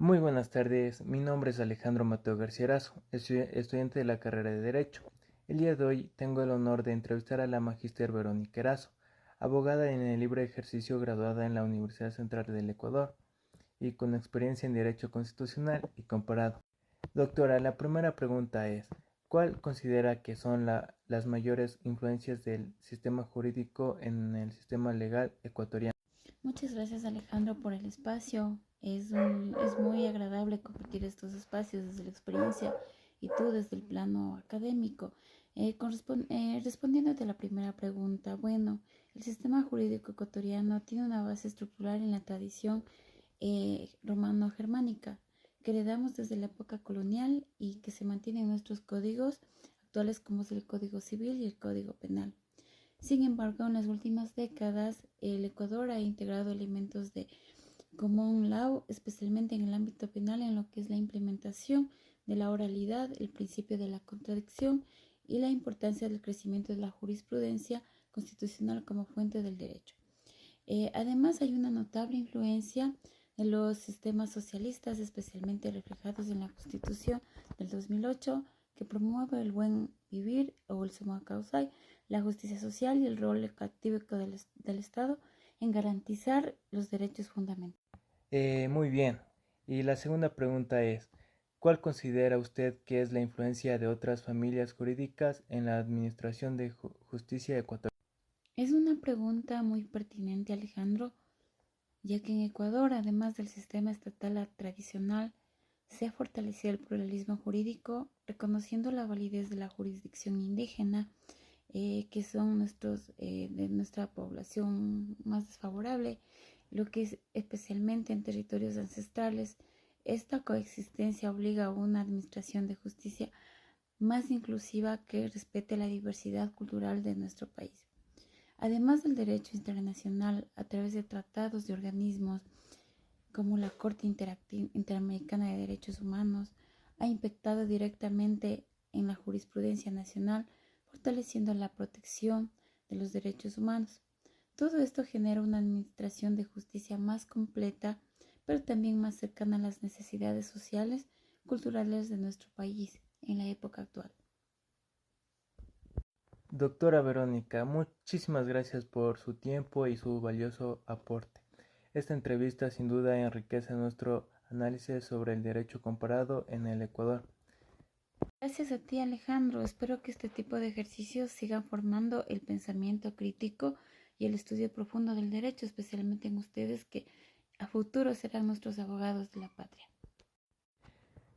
Muy buenas tardes, mi nombre es Alejandro Mateo García Erazo, estudiante de la carrera de Derecho. El día de hoy tengo el honor de entrevistar a la magíster Verónica Erazo, abogada en el libre ejercicio graduada en la Universidad Central del Ecuador y con experiencia en Derecho Constitucional y Comparado. Doctora, la primera pregunta es, ¿cuál considera que son las mayores influencias del sistema jurídico en el sistema legal ecuatoriano? Muchas gracias Alejandro por el espacio. Es muy agradable compartir estos espacios desde la experiencia y tú desde el plano académico. Respondiéndote a la primera pregunta, bueno, el sistema jurídico ecuatoriano tiene una base estructural en la tradición romano-germánica que heredamos desde la época colonial y que se mantiene en nuestros códigos actuales como es el Código Civil y el Código Penal. Sin embargo, en las últimas décadas, el Ecuador ha integrado elementos de common law, especialmente en el ámbito penal, en lo que es la implementación de la oralidad, el principio de la contradicción y la importancia del crecimiento de la jurisprudencia constitucional como fuente del derecho. Además, hay una notable influencia de los sistemas socialistas, especialmente reflejados en la Constitución del 2008, que promueve el buen vivir o el summa causa, la justicia social y el rol activo del Estado en garantizar los derechos fundamentales. Muy bien. Y la segunda pregunta es, ¿cuál considera usted que es la influencia de otras familias jurídicas en la administración de justicia ecuatoriana? Es una pregunta muy pertinente, Alejandro, ya que en Ecuador, además del sistema estatal tradicional, se ha fortalecido el pluralismo jurídico, reconociendo la validez de la jurisdicción indígena, que son de nuestra población más desfavorable, lo que es especialmente en territorios ancestrales. Esta coexistencia obliga a una administración de justicia más inclusiva que respete la diversidad cultural de nuestro país. Además del derecho internacional, a través de tratados y organismos como la Corte Interamericana de Derechos Humanos, ha impactado directamente en la jurisprudencia nacional, fortaleciendo la protección de los derechos humanos. Todo esto genera una administración de justicia más completa, pero también más cercana a las necesidades sociales, culturales de nuestro país en la época actual. Doctora Verónica, muchísimas gracias por su tiempo y su valioso aporte. Esta entrevista sin duda enriquece nuestro análisis sobre el derecho comparado en el Ecuador. Gracias a ti, Alejandro. Espero que este tipo de ejercicios sigan formando el pensamiento crítico y el estudio profundo del derecho, especialmente en ustedes que a futuro serán nuestros abogados de la patria.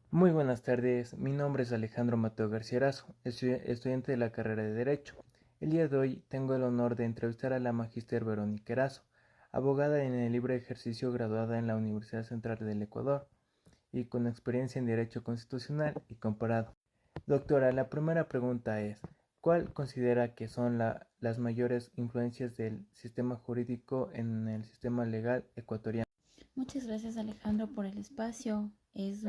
Muy buenas tardes, mi nombre es Alejandro Mateo García Erazo, estudiante de la carrera de Derecho. El día de hoy tengo el honor de entrevistar a la magíster Verónica Erazo, abogada en el libre ejercicio graduada en la Universidad Central del Ecuador y con experiencia en Derecho Constitucional y Comparado. Doctora, la primera pregunta es, ¿cuál considera que son las mayores influencias del sistema jurídico en el sistema legal ecuatoriano? Muchas gracias, Alejandro, por el espacio. Es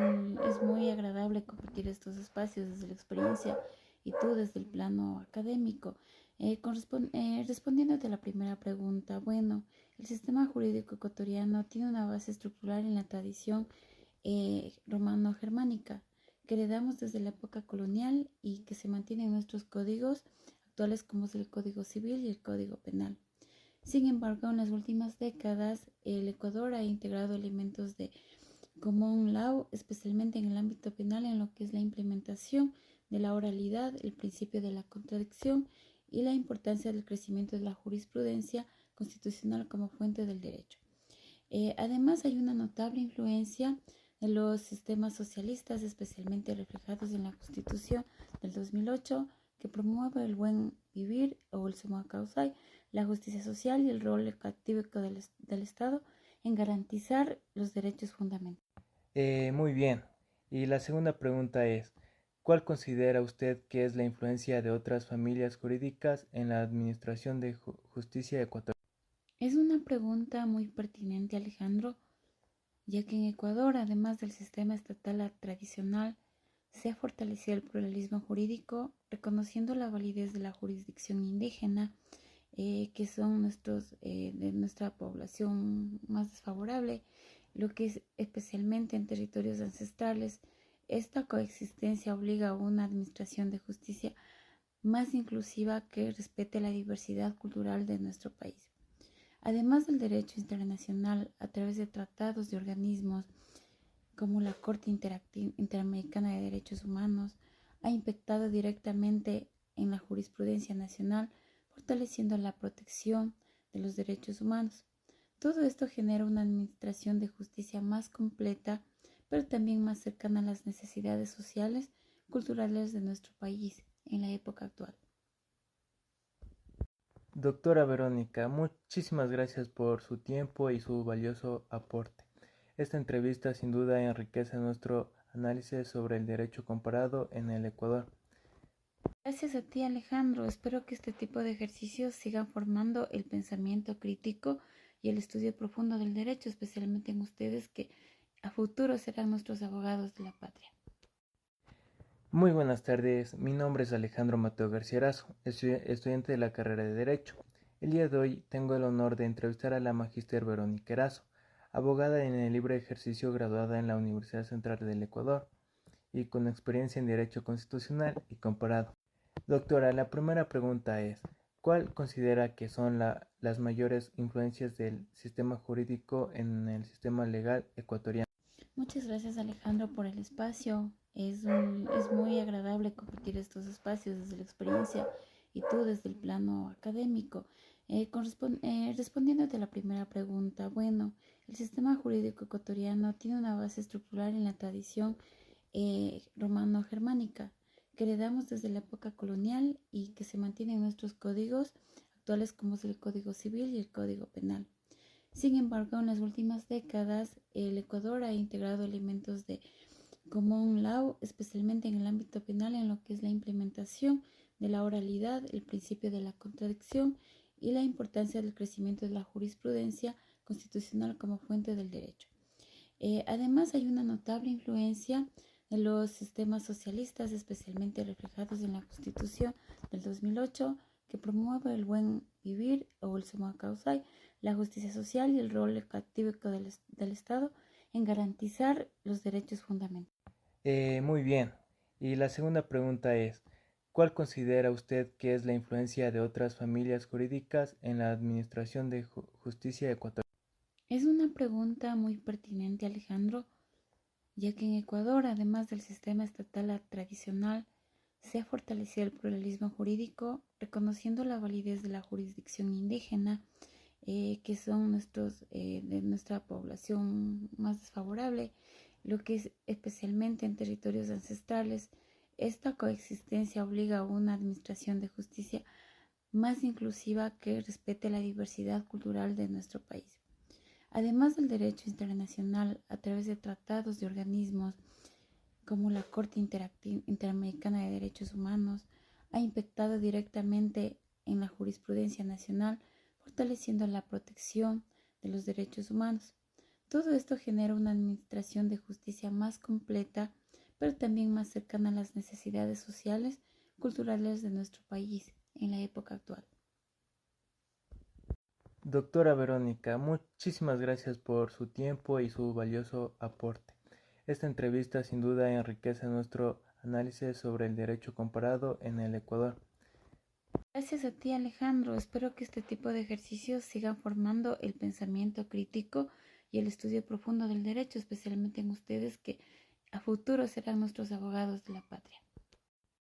muy agradable compartir estos espacios desde la experiencia y tú desde el plano académico. Respondiéndote a la primera pregunta, bueno, el sistema jurídico ecuatoriano tiene una base estructural en la tradición romano-germánica que heredamos desde la época colonial y que se mantiene en nuestros códigos actuales como es el Código Civil y el Código Penal. Sin embargo, en las últimas décadas, el Ecuador ha integrado elementos de common law, especialmente en el ámbito penal, en lo que es la implementación de la oralidad, el principio de la contradicción y la importancia del crecimiento de la jurisprudencia constitucional como fuente del derecho. Además, hay una notable influencia de los sistemas socialistas, especialmente reflejados en la Constitución del 2008, que promueve el buen vivir o el summa causa, la justicia social y el rol activo del Estado en garantizar los derechos fundamentales. Muy bien. Y la segunda pregunta es, ¿cuál considera usted que es la influencia de otras familias jurídicas en la administración de justicia ecuatoriana? Es una pregunta muy pertinente, Alejandro, ya que en Ecuador, además del sistema estatal tradicional, se ha fortalecido el pluralismo jurídico, reconociendo la validez de la jurisdicción indígena, que son de nuestra población más desfavorable, lo que es especialmente en territorios ancestrales. Esta coexistencia obliga a una administración de justicia más inclusiva que respete la diversidad cultural de nuestro país. Además del derecho internacional, a través de tratados y organismos como la Corte Interamericana de Derechos Humanos, ha impactado directamente en la jurisprudencia nacional, fortaleciendo la protección de los derechos humanos. Todo esto genera una administración de justicia más completa, pero también más cercana a las necesidades sociales, culturales de nuestro país en la época actual. Doctora Verónica, muchísimas gracias por su tiempo y su valioso aporte. Esta entrevista sin duda enriquece nuestro análisis sobre el derecho comparado en el Ecuador. Gracias a ti, Alejandro. Espero que este tipo de ejercicios sigan formando el pensamiento crítico y el estudio profundo del derecho, especialmente en ustedes que a futuro serán nuestros abogados de la patria. Muy buenas tardes, mi nombre es Alejandro Mateo García Erazo, estudiante de la carrera de Derecho. El día de hoy tengo el honor de entrevistar a la magíster Verónica Erazo, abogada en el libre ejercicio graduada en la Universidad Central del Ecuador y con experiencia en Derecho Constitucional y Comparado. Doctora, la primera pregunta es, ¿cuál considera que son las mayores influencias del sistema jurídico en el sistema legal ecuatoriano? Muchas gracias, Alejandro, por el espacio. Es muy agradable compartir estos espacios desde la experiencia y tú desde el plano académico. Respondiéndote a la primera pregunta, bueno, el sistema jurídico ecuatoriano tiene una base estructural en la tradición romano-germánica que heredamos desde la época colonial y que se mantiene en nuestros códigos actuales como es el Código Civil y el Código Penal. Sin embargo, en las últimas décadas, el Ecuador ha integrado elementos de common law, especialmente en el ámbito penal, en lo que es la implementación de la oralidad, el principio de la contradicción y la importancia del crecimiento de la jurisprudencia constitucional como fuente del derecho. Además, hay una notable influencia de los sistemas socialistas, especialmente reflejados en la Constitución del 2008, que promueve el buen vivir o el summa causa, la justicia social y el rol activo del Estado en garantizar los derechos fundamentales. Muy bien. Y la segunda pregunta es, ¿cuál considera usted que es la influencia de otras familias jurídicas en la administración de justicia ecuatoriana? Es una pregunta muy pertinente, Alejandro, ya que en Ecuador, además del sistema estatal tradicional, se ha fortalecido el pluralismo jurídico, reconociendo la validez de la jurisdicción indígena, que son de nuestra población más desfavorable, lo que es especialmente en territorios ancestrales. Esta coexistencia obliga a una administración de justicia más inclusiva que respete la diversidad cultural de nuestro país. Además del derecho internacional, a través de tratados y organismos como la Corte Interamericana de Derechos Humanos, ha impactado directamente en la jurisprudencia nacional, fortaleciendo la protección de los derechos humanos. Todo esto genera una administración de justicia más completa, pero también más cercana a las necesidades sociales, culturales de nuestro país en la época actual. Doctora Verónica, muchísimas gracias por su tiempo y su valioso aporte. Esta entrevista sin duda enriquece nuestro análisis sobre el derecho comparado en el Ecuador. Gracias a ti, Alejandro. Espero que este tipo de ejercicios sigan formando el pensamiento crítico y el estudio profundo del derecho, especialmente en ustedes que a futuro serán nuestros abogados de la patria.